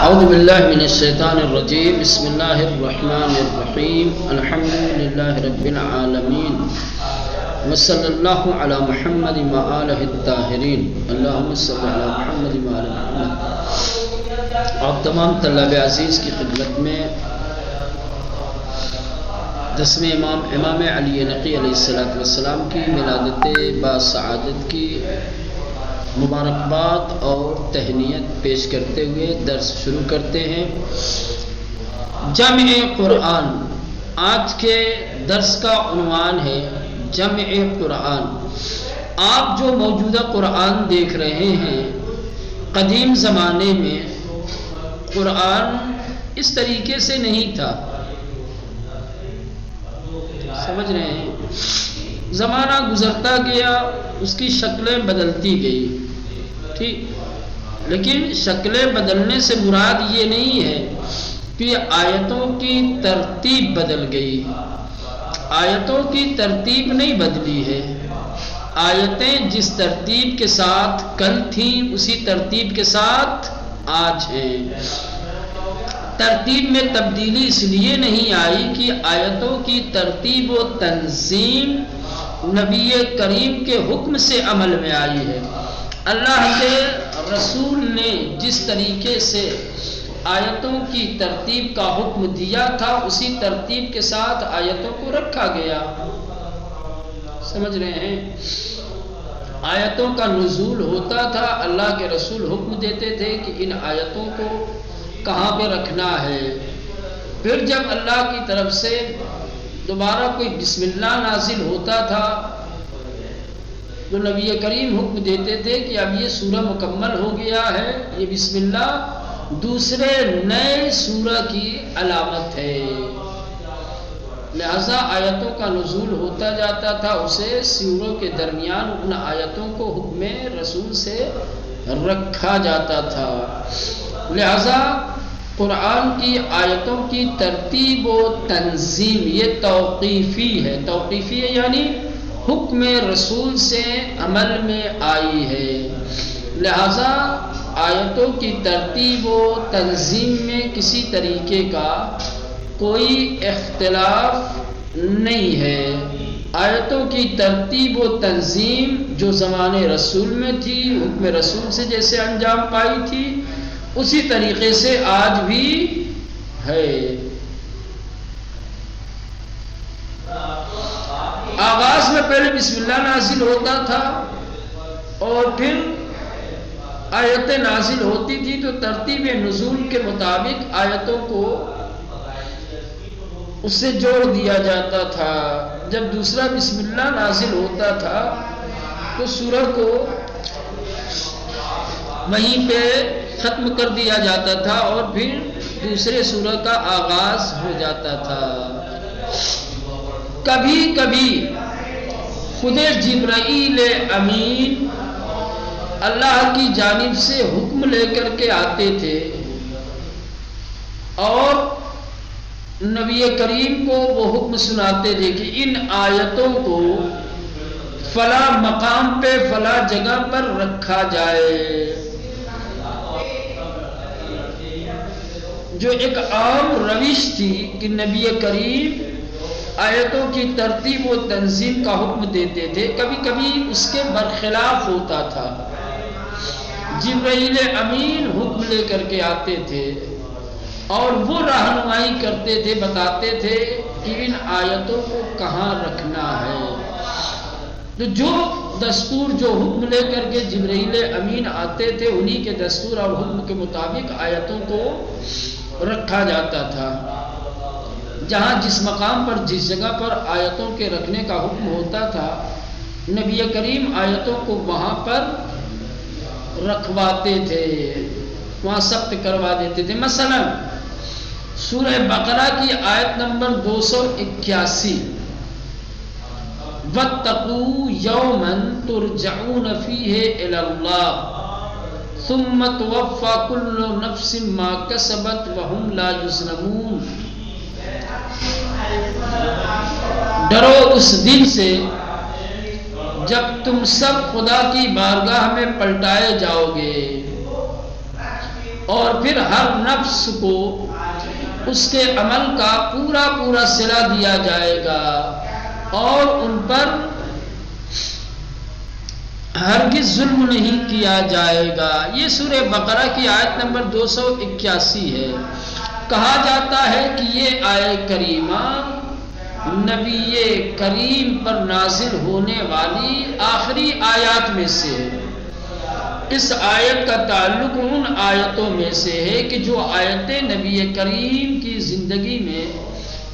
اعوذ باللہ من الشیطان الرجیم بسم اللہ الرحمن الرحیم الحمد للہ رب العالمین وصلی اللہ علی محمد وآلہ الطاہرین اللہم صلی علی محمد وآلہ محمد۔ آپ تمام طلاب عزیز کی خدمت میں 10ویں امام علی نقی علیہ السلام کی ولادت باسعادت کی مبارکباد اور تہنیت پیش کرتے ہوئے درس شروع کرتے ہیں۔ جمع قرآن، آج کے درس کا عنوان ہے جمع قرآن۔ آپ جو موجودہ قرآن دیکھ رہے ہیں، قدیم زمانے میں قرآن اس طریقے سے نہیں تھا، سمجھ رہے ہیں؟ زمانہ گزرتا گیا، اس کی شکلیں بدلتی گئی، ٹھیک، لیکن شکلیں بدلنے سے مراد یہ نہیں ہے کہ آیتوں کی ترتیب بدل گئی۔ آیتوں کی ترتیب نہیں بدلی ہے، آیتیں جس ترتیب کے ساتھ کل تھیں اسی ترتیب کے ساتھ آج ہیں۔ ترتیب میں تبدیلی اس لیے نہیں آئی کہ آیتوں کی ترتیب و تنظیم نبی کریم کے حکم سے عمل میں آئی ہے۔ اللہ کے رسول نے جس طریقے سے آیتوں کی ترتیب کا حکم دیا تھا اسی ترتیب کے ساتھ آیتوں کو رکھا گیا، سمجھ رہے ہیں؟ آیتوں کا نزول ہوتا تھا، اللہ کے رسول حکم دیتے تھے کہ ان آیتوں کو کہاں پہ رکھنا ہے۔ پھر جب اللہ کی طرف سے دوبارہ کوئی بسم اللہ نازل ہوتا تھا تو نبی کریم حکم دیتے تھے کہ اب یہ سورہ مکمل ہو گیا ہے، یہ بسم اللہ دوسرے نئے سورہ کی علامت ہے، لہذا آیتوں کا نزول ہوتا جاتا تھا، اسے سوروں کے درمیان ان آیتوں کو حکم رسول سے رکھا جاتا تھا۔ لہذا قرآن کی آیتوں کی ترتیب و تنظیم یہ توقیفی ہے، توقیفی ہے یعنی حکم رسول سے عمل میں آئی ہے، لہذا آیتوں کی ترتیب و تنظیم میں کسی طریقے کا کوئی اختلاف نہیں ہے۔ آیتوں کی ترتیب و تنظیم جو زمانے رسول میں تھی، حکم رسول سے جیسے انجام پائی تھی اسی طریقے سے آج بھی ہے۔ آغاز میں پہلے بسم اللہ نازل ہوتا تھا اور پھر آیتیں نازل ہوتی تھی تو ترتیب نزول کے مطابق آیتوں کو اس سے جوڑ دیا جاتا تھا۔ جب دوسرا بسم اللہ نازل ہوتا تھا تو سورہ کو وہیں پہ ختم کر دیا جاتا تھا اور پھر دوسرے سورہ کا آغاز ہو جاتا تھا۔ کبھی کبھی خود جبرائیل امین اللہ کی جانب سے حکم لے کر کے آتے تھے اور نبی کریم کو وہ حکم سناتے تھے کہ ان آیتوں کو فلاں مقام پہ فلاں جگہ پر رکھا جائے۔ جو ایک عام روش تھی کہ نبی کریم آیتوں کی ترتیب و تنظیم کا حکم دیتے تھے، کبھی کبھی اس کے برخلاف ہوتا تھا۔ جبرائیل امین حکم لے کر کے آتے تھے اور وہ رہنمائی کرتے تھے، بتاتے تھے کہ ان آیتوں کو کہاں رکھنا ہے۔ تو جو دستور، جو حکم لے کر کے جبرائیل امین آتے تھے انہی کے دستور اور حکم کے مطابق آیتوں کو رکھا جاتا تھا۔ جہاں جس مقام پر جس جگہ پر آیتوں کے رکھنے کا حکم ہوتا تھا نبی کریم آیتوں کو وہاں پر رکھواتے تھے، وہاں ثبت کروا دیتے تھے۔ مثلا سورہ بقرہ کی آیت نمبر 281 وَاتَّقُوا يَوْمًا تُرْجَعُونَ فِيهِ إِلَى اللَّهِ ثُمَّ تُوَفَّى كُلُّ نَفْسٍ مَا كَسَبَتْ وَهُمْ لَا يُظْلَمُونَ۔ ڈرو اس دن سے جب تم سب خدا کی بارگاہ میں پلٹائے جاؤ گے، اور پھر ہر نفس کو اس کے عمل کا پورا پورا صلہ دیا جائے گا اور ان پر ہرگز ظلم نہیں کیا جائے گا۔ یہ سورہ بقرہ کی آیت نمبر 281 ہے۔ کہا جاتا ہے کہ یہ آیت کریمہ نبی کریم پر نازل ہونے والی آخری آیات میں سے ہے۔ اس آیت کا تعلق ان آیتوں میں سے ہے کہ جو آیتیں نبی کریم کی زندگی میں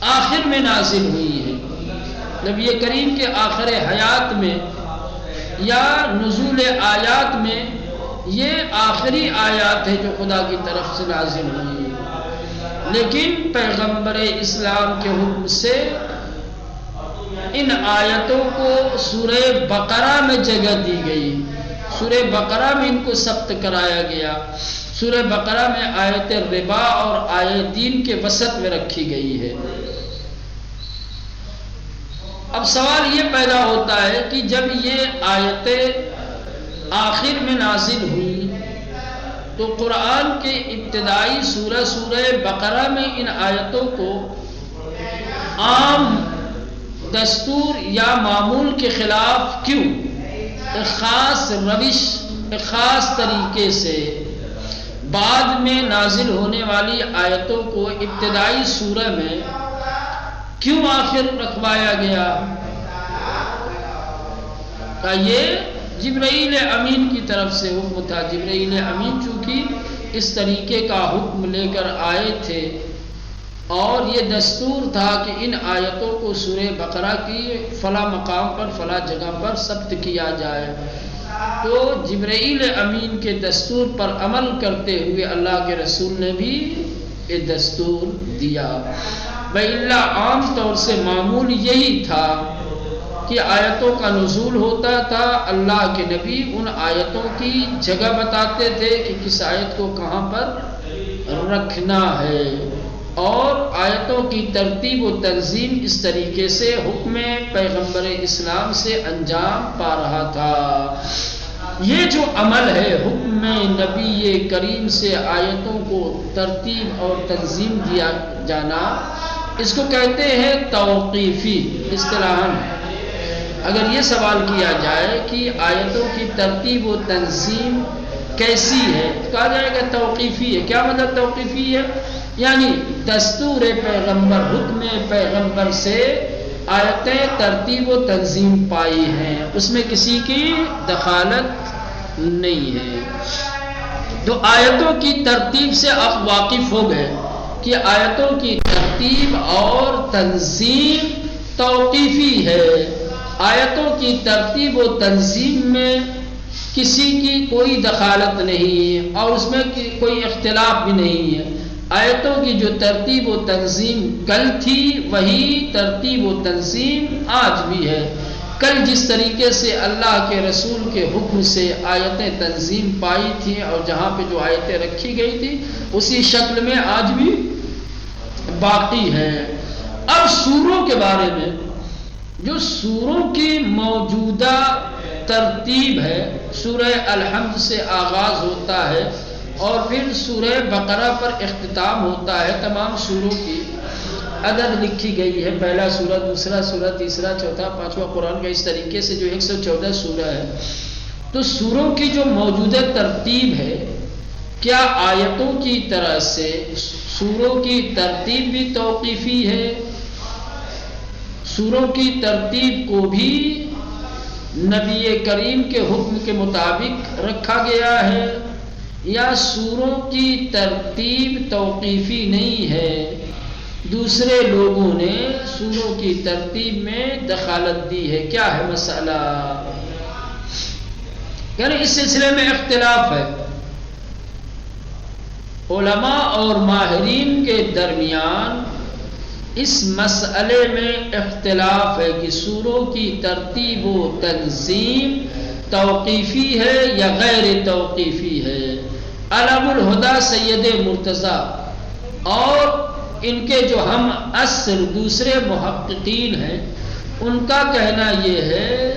آخر میں نازل ہوئی ہیں، نبی کریم کے آخر حیات میں یا نزول آیات میں، یہ آخری آیات ہے جو خدا کی طرف سے نازل ہوئی ہے۔ لیکن پیغمبر اسلام کے حکم سے ان آیتوں کو سورہ بقرہ میں جگہ دی گئی، سورہ بقرہ میں ان کو ثبت کرایا گیا۔ سورہ بقرہ میں آیت ربا اور آیت دین کے وسط میں رکھی گئی ہے۔ اب سوال یہ پیدا ہوتا ہے کہ جب یہ آیتیں آخر میں نازل ہوئی تو قرآن کے ابتدائی سورہ بقرہ میں ان آیتوں کو عام دستور یا معمول کے خلاف کیوں ایک خاص روش، ایک خاص طریقے سے بعد میں نازل ہونے والی آیتوں کو ابتدائی سورہ میں کیوں آخر رکھوایا گیا؟ کہ یہ جبرائیل امین کی طرف سے حکم تھا۔ جبرائیل امین چونکہ اس طریقے کا حکم لے کر آئے تھے اور یہ دستور تھا کہ ان آیتوں کو سورہ بقرہ کی فلاں مقام پر فلاں جگہ پر ثبت کیا جائے، تو جبرائیل امین کے دستور پر عمل کرتے ہوئے اللہ کے رسول نے بھی یہ دستور دیا۔ وَإِلَّا عام طور سے معمول یہی تھا کہ آیتوں کا نزول ہوتا تھا، اللہ کے نبی ان آیتوں کی جگہ بتاتے تھے کہ کس آیت کو کہاں پر رکھنا ہے، اور آیتوں کی ترتیب و تنظیم اس طریقے سے حکم پیغمبر اسلام سے انجام پا رہا تھا۔ یہ جو عمل ہے حکم نبی کریم سے آیتوں کو ترتیب اور تنظیم دیا جانا، اس کو کہتے ہیں توقیفی اصطلاحاً۔ اگر یہ سوال کیا جائے کہ آیتوں کی ترتیب و تنظیم کیسی ہے تو کہا جائے گا توقیفی ہے۔ کیا مطلب توقیفی ہے؟ یعنی دستور پیغمبر، حکم پیغمبر سے آیتیں ترتیب و تنظیم پائی ہیں، اس میں کسی کی دخالت نہیں ہے۔ تو آیتوں کی ترتیب سے آپ واقف ہو گئے کہ آیتوں کی ترتیب اور تنظیم توقیفی ہے۔ آیتوں کی ترتیب و تنظیم میں کسی کی کوئی دخالت نہیں ہے اور اس میں کوئی اختلاف بھی نہیں ہے۔ آیتوں کی جو ترتیب و تنظیم کل تھی وہی ترتیب و تنظیم آج بھی ہے۔ کل جس طریقے سے اللہ کے رسول کے حکم سے آیتیں تنظیم پائی تھیں اور جہاں پہ جو آیتیں رکھی گئی تھی اسی شکل میں آج بھی باقی ہیں۔ اب سوروں کے بارے میں، جو سوروں کی موجودہ ترتیب ہے، سورہ الحمد سے آغاز ہوتا ہے اور پھر سورہ بقرہ پر اختتام ہوتا ہے۔ تمام سوروں کی عدد لکھی گئی ہے، پہلا سورہ، دوسرا سورہ، تیسرا، چوتھا، پانچواں، قرآن کا اس طریقے سے جو 114 سورہ ہے۔ تو سوروں کی جو موجودہ ترتیب ہے، کیا آیتوں کی طرح سے سوروں کی ترتیب بھی توقیفی ہے؟ سوروں کی ترتیب کو بھی نبی کریم کے حکم کے مطابق رکھا گیا ہے یا سوروں کی ترتیب توقیفی نہیں ہے، دوسرے لوگوں نے سوروں کی ترتیب میں دخالت دی ہے؟ کیا ہے مسئلہ؟ یعنی اس سلسلے میں اختلاف ہے، علماء اور ماہرین کے درمیان اس مسئلے میں اختلاف ہے کہ سوروں کی ترتیب و تنظیم توقیفی ہے یا غیر توقیفی ہے۔ علم الہدیٰ سید مرتضیٰ اور ان کے جو ہم عصر دوسرے محققین ہیں، ان کا کہنا یہ ہے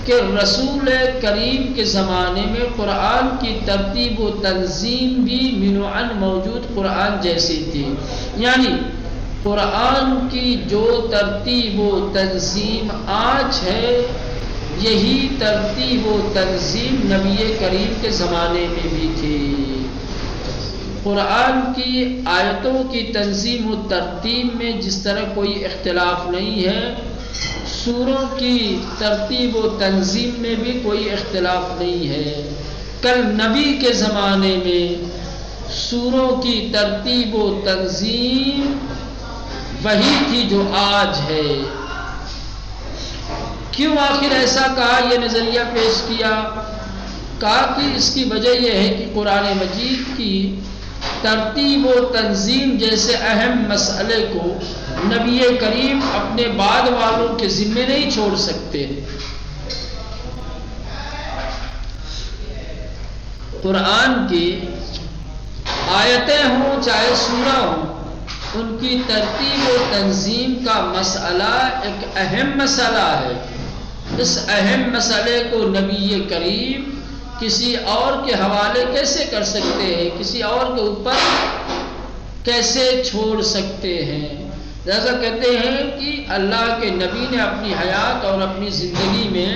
کہ رسول کریم کے زمانے میں قرآن کی ترتیب و تنظیم بھی منوعاً موجود قرآن جیسی تھی، یعنی قرآن کی جو ترتیب و تنظیم آج ہے یہی ترتیب و تنظیم نبی کریم کے زمانے میں بھی تھی۔ قرآن کی آیتوں کی تنظیم و ترتیب میں جس طرح کوئی اختلاف نہیں ہے، سوروں کی ترتیب و تنظیم میں بھی کوئی اختلاف نہیں ہے۔ کل نبی کے زمانے میں سوروں کی ترتیب و تنظیم وہی تھی جو آج ہے۔ کیوں آخر ایسا کہا، یہ نظریہ پیش کیا؟ کہا کہ اس کی وجہ یہ ہے کہ قرآن مجید کی ترتیب و تنظیم جیسے اہم مسئلے کو نبی کریم اپنے بعد والوں کے ذمے نہیں چھوڑ سکتے۔ قرآن کی آیتیں ہوں چاہے سورہ ہوں، ان کی ترتیب و تنظیم کا مسئلہ ایک اہم مسئلہ ہے۔ اس اہم مسئلے کو نبی کریم کسی اور کے حوالے کیسے کر سکتے ہیں، کسی اور کے اوپر کیسے چھوڑ سکتے ہیں؟ جیسا کہتے ہیں کہ اللہ کے نبی نے اپنی حیات اور اپنی زندگی میں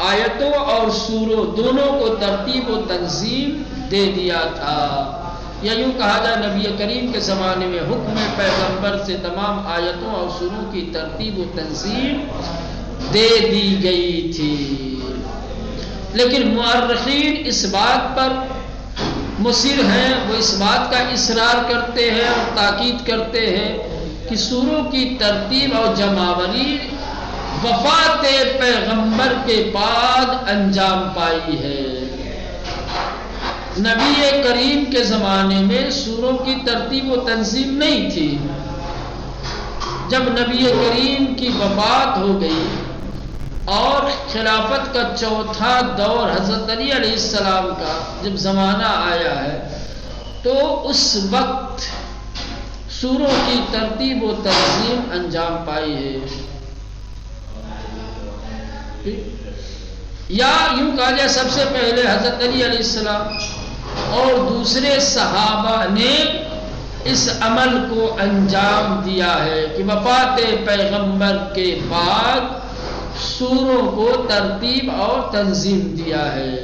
آیتوں اور سوروں دونوں کو ترتیب و تنظیم دے دیا تھا، یا یوں کہا جائے نبی کریم کے زمانے میں حکم پیغمبر سے تمام آیتوں اور سوروں کی ترتیب و تنظیم دے دی گئی تھی۔ لیکن مؤرخین اس بات پر مصر ہیں، وہ اس بات کا اصرار کرتے ہیں اور تاکید کرتے ہیں کہ سوروں کی ترتیب اور جمعآوری وفات پیغمبر کے بعد انجام پائی ہے۔ نبی کریم کے زمانے میں سوروں کی ترتیب و تنظیم نہیں تھی۔ جب نبی کریم کی وفات ہو گئی اور خلافت کا چوتھا دور حضرت علی علیہ السلام کا جب زمانہ آیا ہے، تو اس وقت سوروں کی ترتیب و تنظیم انجام پائی ہے۔ یا یوں کہا جائے سب سے پہلے حضرت علی علیہ السلام اور دوسرے صحابہ نے اس عمل کو انجام دیا ہے کہ وفات پیغمبر کے بعد سوروں کو ترتیب اور تنظیم دیا ہے۔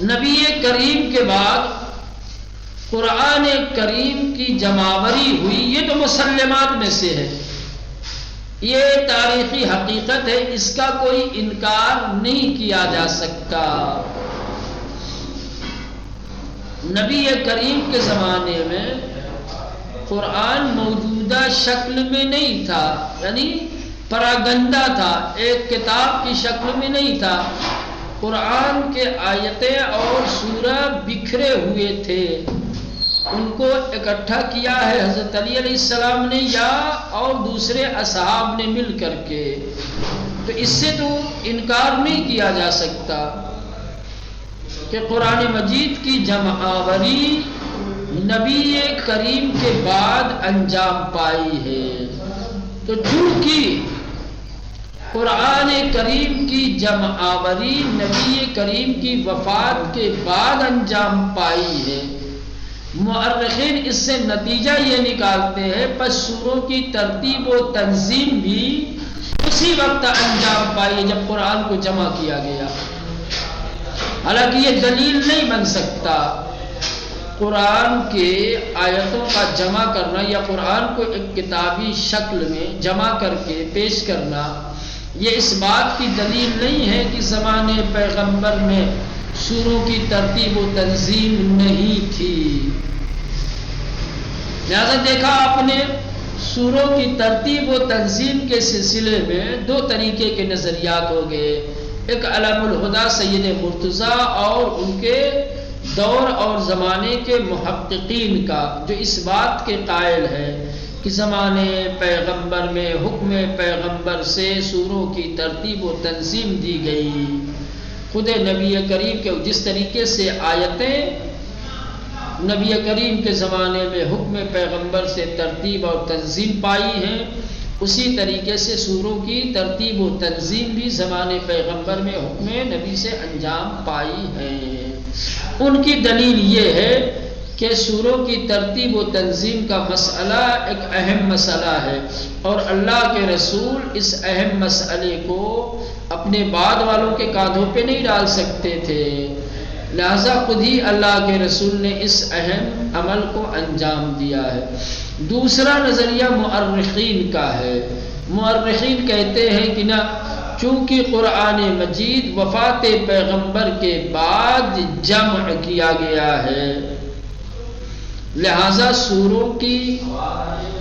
نبی کریم کے بعد قرآن کریم کی جمعآوری ہوئی، یہ تو مسلمات میں سے ہے، یہ تاریخی حقیقت ہے، اس کا کوئی انکار نہیں کیا جا سکتا۔ نبی کریم کے زمانے میں قرآن موجودہ شکل میں نہیں تھا، یعنی پراگندہ تھا، ایک کتاب کی شکل میں نہیں تھا۔ قرآن کے آیتیں اور سورہ بکھرے ہوئے تھے، ان کو اکٹھا کیا ہے حضرت علی علیہ السلام نے یا اور دوسرے اصحاب نے مل کر کے، تو اس سے تو انکار نہیں کیا جا سکتا کہ قرآن مجید کی جمعآوری نبی کریم کے بعد انجام پائی ہے۔ تو چونکہ قرآن کریم کی جمعآوری نبی کریم کی وفات کے بعد انجام پائی ہے، مؤرخین اس سے نتیجہ یہ نکالتے ہیں پس سوروں کی ترتیب و تنظیم بھی اسی وقت انجام پائی جب قرآن کو جمع کیا گیا۔ حالانکہ یہ دلیل نہیں بن سکتا، قرآن کے آیتوں کا جمع کرنا یا قرآن کو ایک کتابی شکل میں جمع کر کے پیش کرنا، یہ اس بات کی دلیل نہیں ہے کہ زمانے پیغمبر میں سوروں کی ترتیب و تنظیم نہیں تھی۔ لہذا دیکھا آپ نے سوروں کی ترتیب و تنظیم کے سلسلے میں دو طریقے کے نظریات ہو گئے، ایک علم الہدیٰ سید مرتضیٰ اور ان کے دور اور زمانے کے محققین کا، جو اس بات کے قائل ہے کہ زمانے پیغمبر میں حکم پیغمبر سے سوروں کی ترتیب و تنظیم دی گئی۔ خود نبی کریم کے جس طریقے سے آیتیں نبی کریم کے زمانے میں حکم پیغمبر سے ترتیب اور تنظیم پائی ہیں، اسی طریقے سے سوروں کی ترتیب و تنظیم بھی زمانے پیغمبر میں حکم نبی سے انجام پائی ہے۔ ان کی دلیل یہ ہے کہ سوروں کی ترتیب و تنظیم کا مسئلہ ایک اہم مسئلہ ہے، اور اللہ کے رسول اس اہم مسئلے کو اپنے بعد والوں کے کاندھوں پہ نہیں ڈال سکتے تھے، لہذا خود ہی اللہ کے رسول نے اس اہم عمل کو انجام دیا ہے۔ دوسرا نظریہ مؤرخین کا ہے۔ مؤرخین کہتے ہیں کہ نہ، چونکہ قرآن مجید وفات پیغمبر کے بعد جمع کیا گیا ہے، لہذا سوروں کی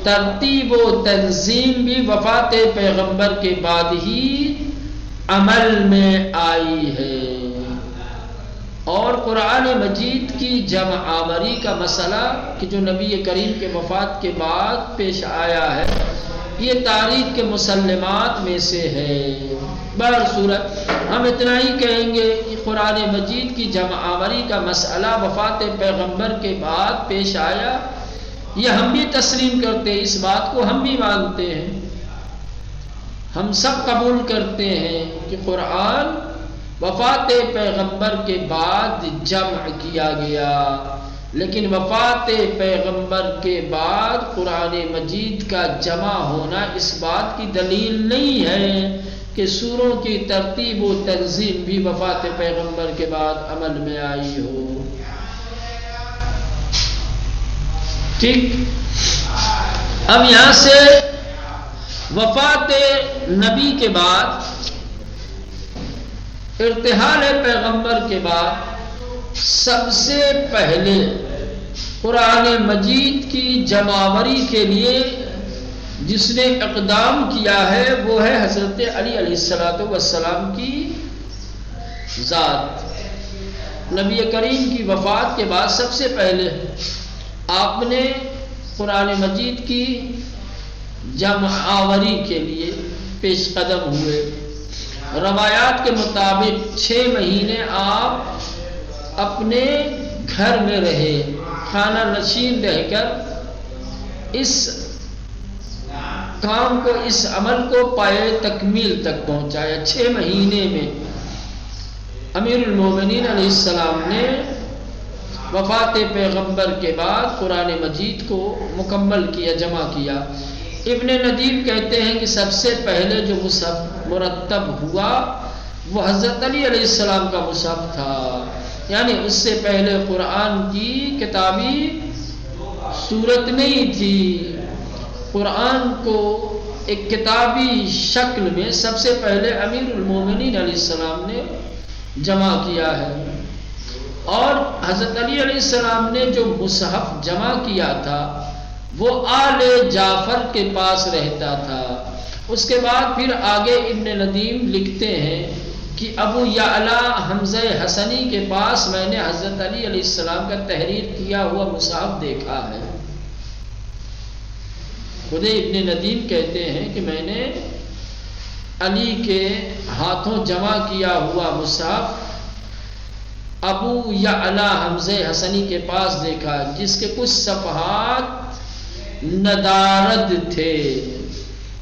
ترتیب و تنظیم بھی وفات پیغمبر کے بعد ہی عمل میں آئی ہے، اور قرآن مجید کی جمع آوری کا مسئلہ کہ جو نبی کریم کے وفات کے بعد پیش آیا ہے، یہ تاریخ کے مسلمات میں سے ہے۔ بہرصورت ہم اتنا ہی کہیں گے کہ قرآن مجید کی جمع آوری کا مسئلہ وفات پیغمبر کے بعد پیش آیا، یہ ہم بھی تسلیم کرتے ہیں، اس بات کو ہم بھی مانتے ہیں، ہم سب قبول کرتے ہیں کہ قرآن وفات پیغمبر کے بعد جمع کیا گیا، لیکن وفات پیغمبر کے بعد قرآن مجید کا جمع ہونا اس بات کی دلیل نہیں ہے کہ سوروں کی ترتیب و تنظیم بھی وفات پیغمبر کے بعد عمل میں آئی ہو۔ ٹھیک، اب یہاں سے وفات نبی کے بعد، ارتحال پیغمبر کے بعد سب سے پہلے قرآن مجید کی جمعآوری کے لیے جس نے اقدام کیا ہے وہ ہے حضرت علی علیہ السلام کی ذات۔ نبی کریم کی وفات کے بعد سب سے پہلے آپ نے قرآن مجید کی جمعآوری کے لیے پیش قدم ہوئے۔ روایات کے مطابق 6 مہینے آپ اپنے گھر میں رہے، خانہ نشین رہ کر اس کام کو، اس عمل کو پائے تکمیل تک پہنچایا۔ 6 مہینے میں امیر المومنین علیہ السلام نے وفات پیغمبر کے بعد قرآن مجید کو مکمل کیا، جمع کیا۔ ابن ندیم کہتے ہیں کہ سب سے پہلے جو مصحف مرتب ہوا وہ حضرت علی علیہ السلام کا مصحف تھا، یعنی اس سے پہلے قرآن کی کتابی صورت نہیں تھی۔ قرآن کو ایک کتابی شکل میں سب سے پہلے امیر المومنین علیہ السلام نے جمع کیا ہے، اور حضرت علی علیہ السلام نے جو مصحف جمع کیا تھا وہ آل جعفر کے پاس رہتا تھا۔ اس کے بعد پھر آگے ابن ندیم لکھتے ہیں کہ ابو یعلا حمزہ حسنی کے پاس میں نے حضرت علی علیہ السلام کا تحریر کیا ہوا مصحف دیکھا ہے۔ خود ابن ندیم کہتے ہیں کہ میں نے علی کے ہاتھوں جمع کیا ہوا مصحف ابو یعلا حمزہ حسنی کے پاس دیکھا، جس کے کچھ صفحات ندارد تھے،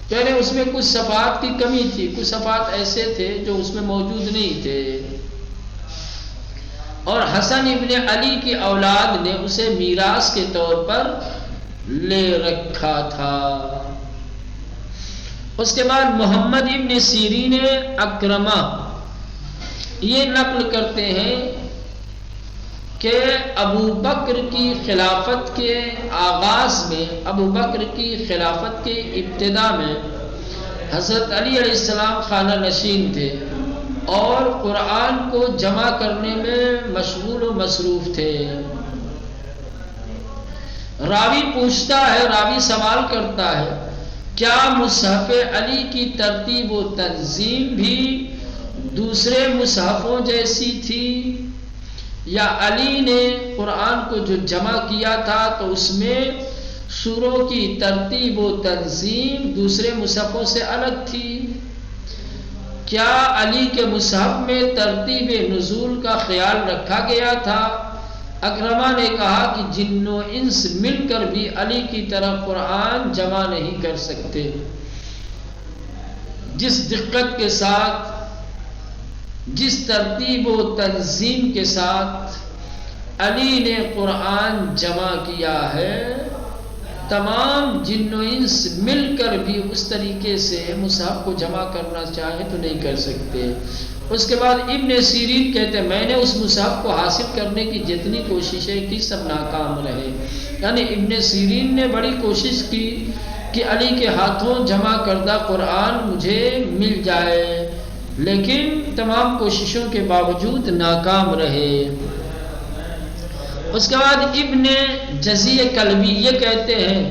یعنی اس میں کچھ صفحات کی کمی تھی، کچھ صفحات ایسے تھے جو اس میں موجود نہیں تھے، اور حسن ابن علی کی اولاد نے اسے میراث کے طور پر لے رکھا تھا۔ اس کے بعد محمد ابن سیرین اکرمہ یہ نقل کرتے ہیں کہ ابو بکر کی خلافت کے آغاز میں، ابو بکر کی خلافت کے ابتدا میں حضرت علی علیہ السلام خانہ نشین تھے اور قرآن کو جمع کرنے میں مشغول و مصروف تھے۔ راوی پوچھتا ہے، راوی سوال کرتا ہے، کیا مصحف علی کی ترتیب و تنظیم بھی دوسرے مصحفوں جیسی تھی، یا علی نے قرآن کو جو جمع کیا تھا تو اس میں سوروں کی ترتیب و تنظیم دوسرے مصحفوں سے الگ تھی؟ کیا علی کے مصحف میں ترتیب نزول کا خیال رکھا گیا تھا؟ اکرمہ نے کہا کہ جن و انس مل کر بھی علی کی طرح قرآن جمع نہیں کر سکتے، جس دقت کے ساتھ، جس ترتیب و تنظیم کے ساتھ علی نے قرآن جمع کیا ہے، تمام جن و انس مل کر بھی اس طریقے سے مصحف کو جمع کرنا چاہے تو نہیں کر سکتے۔ اس کے بعد ابن سیرین کہتے ہیں میں نے اس مصحف کو حاصل کرنے کی جتنی کوششیں کی سب ناکام رہے۔ یعنی ابن سیرین نے بڑی کوشش کی کہ علی کے ہاتھوں جمع کردہ قرآن مجھے مل جائے، لیکن تمام کوششوں کے باوجود ناکام رہے۔ اس کے بعد ابن جزی کلبی یہ کہتے ہیں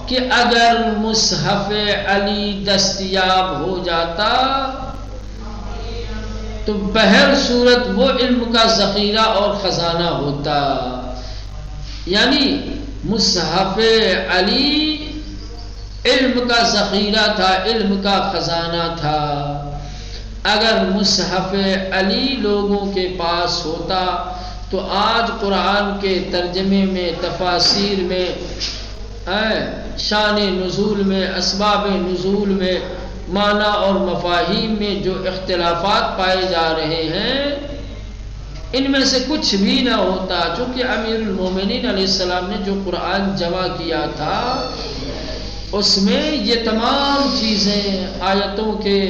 کہ اگر مصحف علی دستیاب ہو جاتا تو بہر صورت وہ علم کا ذخیرہ اور خزانہ ہوتا۔ یعنی مصحف علی علم کا ذخیرہ تھا، علم کا خزانہ تھا۔ اگر مصحف علی لوگوں کے پاس ہوتا تو آج قرآن کے ترجمے میں، تفاسیر میں، شان نزول میں، اسباب نزول میں، معنی اور مفاہیم میں جو اختلافات پائے جا رہے ہیں ان میں سے کچھ بھی نہ ہوتا، چونکہ امیر المومنین علیہ السلام نے جو قرآن جمع کیا تھا اس میں یہ تمام چیزیں، آیتوں کے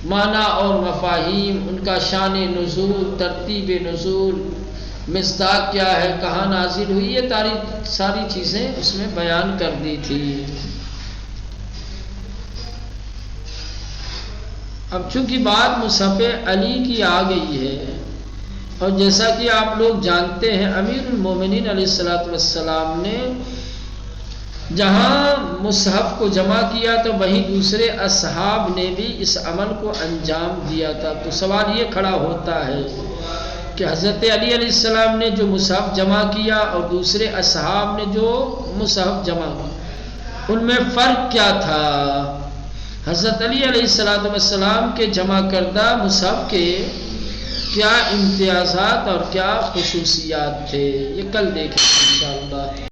معنی اور مفاہیم، ان کا شان نزول، ترتیب نزول، مصداق کیا ہے، کہاں نازل ہوئی، یہ ساری چیزیں اس میں بیان کر دی تھی۔ اب چونکہ بات مصحف علی کی آ گئی ہے، اور جیسا کہ آپ لوگ جانتے ہیں امیر المومنین علیہ السلام نے جہاں مصحف کو جمع کیا تو وہیں دوسرے اصحاب نے بھی اس عمل کو انجام دیا تھا۔ تو سوال یہ کھڑا ہوتا ہے کہ حضرت علی علیہ السلام نے جو مصحف جمع کیا اور دوسرے اصحاب نے جو مصحف جمع کیا ان میں فرق کیا تھا؟ حضرت علی علیہ السلام کے جمع کردہ مصحف کے کیا امتیازات اور کیا خصوصیات تھے، یہ کل دیکھیں انشاءاللہ۔